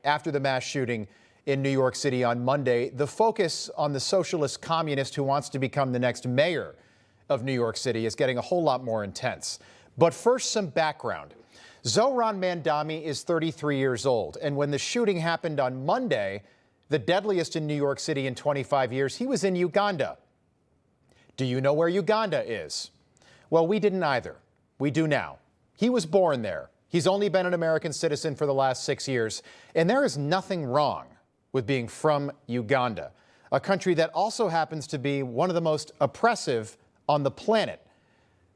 After the mass shooting in New York City on Monday, the focus on the socialist communist who wants to become the next mayor of New York City is getting a whole lot more intense. But first, some background. Zohran Mamdani is 33 years old, and when the shooting happened on Monday, the deadliest in New York City in 25 years, he was in Uganda. Do you know where Uganda is? Well, we didn't either. We do now. He was born there. He's only been an American citizen for the last 6 years, and there is nothing wrong with being from Uganda, a country that also happens to be one of the most oppressive on the planet.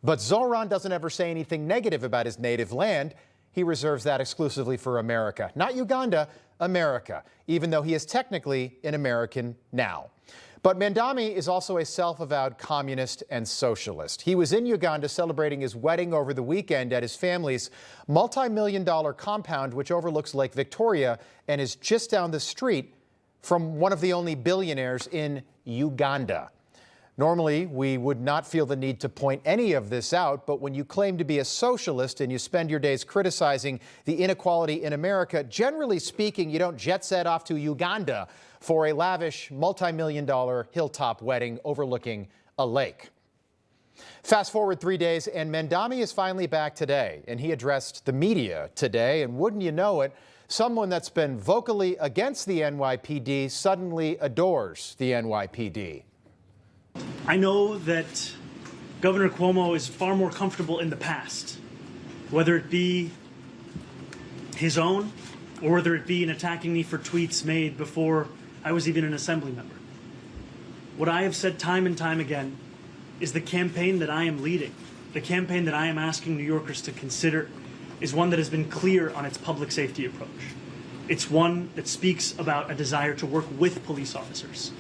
But Zohran doesn't ever say anything negative about his native land. He reserves that exclusively for America. Not Uganda, America, even though he is technically an American now. But Mamdani is also a self-avowed communist and socialist. He was in Uganda celebrating his wedding over the weekend at his family's multi-million-dollar compound, which overlooks Lake Victoria and is just down the street from one of the only billionaires in Uganda. Normally, we would not feel the need to point any of this out, but when you claim to be a socialist and you spend your days criticizing the inequality in America, generally speaking, you don't jet set off to Uganda for a lavish multi-million-dollar hilltop wedding overlooking a lake. Fast forward 3 days, and Mamdani is finally back today, and he addressed the media today, and wouldn't you know it, someone that's been vocally against the NYPD suddenly adores the NYPD. I know that Governor Cuomo is far more comfortable in the past, whether it be his own or whether it be in attacking me for tweets made before I was even an assembly member. What I have said time and time again is the campaign that I am leading, the campaign that I am asking New Yorkers to consider, is one that has been clear on its public safety approach. It's one that speaks about a desire to work with police officers.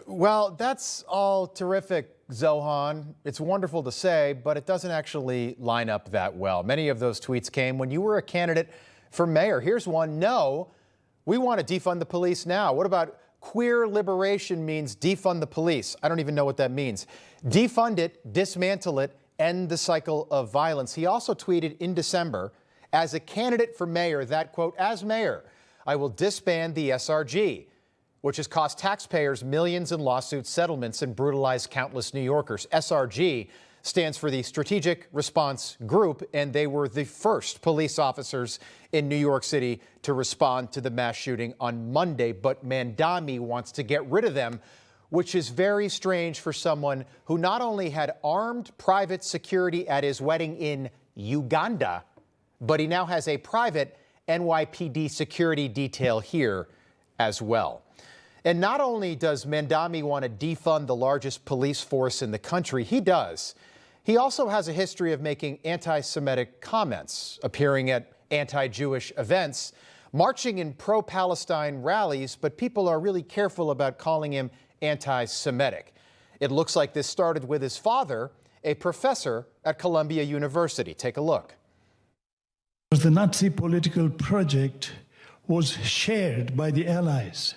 Well, that's all terrific, Zohan. It's wonderful to say, but it doesn't actually line up that well. Many of those tweets came when you were a candidate for mayor. Here's one. No, we want to defund the police now. What about queer liberation means defund the police? I don't even know what that means. Defund it, dismantle it, end the cycle of violence. He also tweeted in December, as a candidate for mayor, that, quote, as mayor, I will disband the SRG, which has cost taxpayers millions in lawsuit settlements and brutalized countless New Yorkers. SRG stands for the Strategic Response Group, and they were the first police officers in New York City to respond to the mass shooting on Monday. But Mamdani wants to get rid of them, which is very strange for someone who not only had armed private security at his wedding in Uganda, but he now has a private NYPD security detail here as well. And not only does Mamdani want to defund the largest police force in the country, he does. He also has a history of making anti-Semitic comments, appearing at anti-Jewish events, marching in pro-Palestine rallies, but people are really careful about calling him anti-Semitic. It looks like this started with his father, a professor at Columbia University. Take a look. The Nazi political project was shared by the Allies.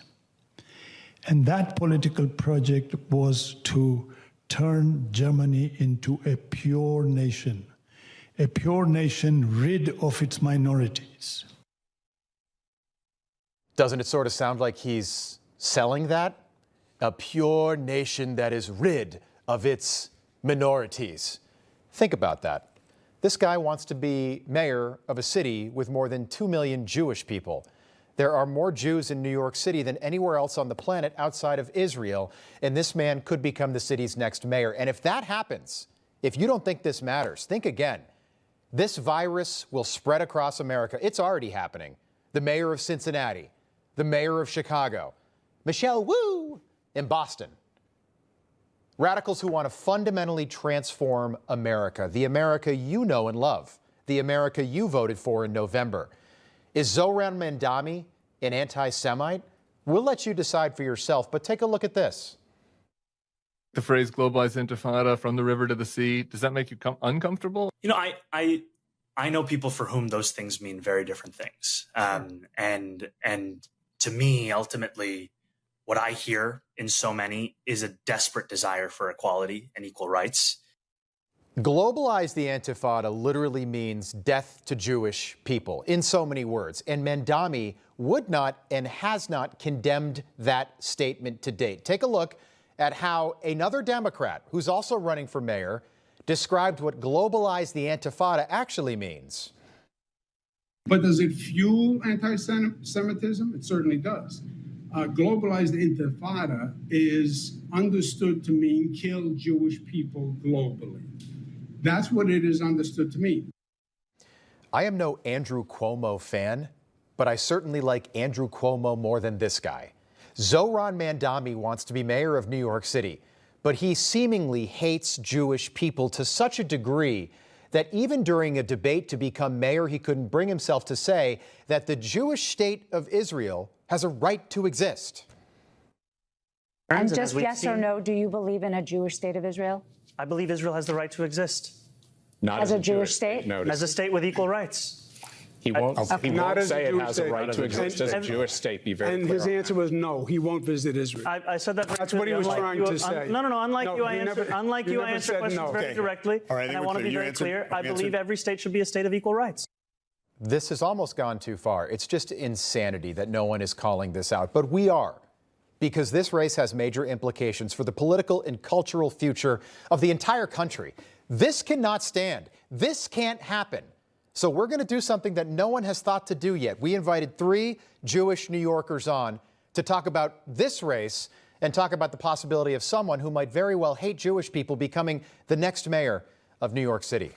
And that political project was to turn Germany into a pure nation rid of its minorities. Doesn't it sort of sound like he's selling that? A pure nation that is rid of its minorities. Think about that. This guy wants to be mayor of a city with more than 2 million Jewish people. There are more Jews in New York City than anywhere else on the planet outside of Israel, and this man could become the city's next mayor. And if that happens, if you don't think this matters, think again. This virus will spread across America. It's already happening. The mayor of Cincinnati, the mayor of Chicago, Michelle Wu in Boston. Radicals who want to fundamentally transform America, the America you know and love, the America you voted for in November. Is Zohran Mamdani an anti-Semite? We'll let you decide for yourself, but take a look at this. The phrase globalized intifada, from the river to the sea, does that make you uncomfortable? You know, I know people for whom those things mean very different things. And to me, ultimately, what I hear in so many is a desperate desire for equality and equal rights. Globalize the Intifada literally means death to Jewish people in so many words. And Mamdani would not and has not condemned that statement to date. Take a look at how another Democrat, who's also running for mayor, described what globalize the Intifada actually means. But does it fuel anti-Semitism? It certainly does. Globalized Intifada is understood to mean kill Jewish people globally. That's what it is understood to mean. I am no Andrew Cuomo fan, but I certainly like Andrew Cuomo more than this guy. Zohran Mamdani wants to be mayor of New York City, but he seemingly hates Jewish people to such a degree that even during a debate to become mayor, he couldn't bring himself to say that the Jewish state of Israel has a right to exist. And just yes or no, do you believe in a Jewish state of Israel? I believe Israel has the right to exist. Not as a Jewish state? Notice. As a state with equal rights. He won't, he Not won't as a say it Jewish has a state. right to exist as a Jewish state. Be very And clear his on answer was no, he won't visit Israel. I said that. That's what he was trying to say. No. Unlike No, you, I you answer. never- Unlike you you, I never answer said questions no. very Okay. directly, All right, I and think I we're want to be clear. You very answered- clear. I you believe answered- every state should be a state of equal rights. This has almost gone too far. It's just insanity that no one is calling this out, but we are, because this race has major implications for the political and cultural future of the entire country. This cannot stand. This can't happen. So we're going to do something that no one has thought to do yet. We invited 3 Jewish New Yorkers on to talk about this race and talk about the possibility of someone who might very well hate Jewish people becoming the next mayor of New York City.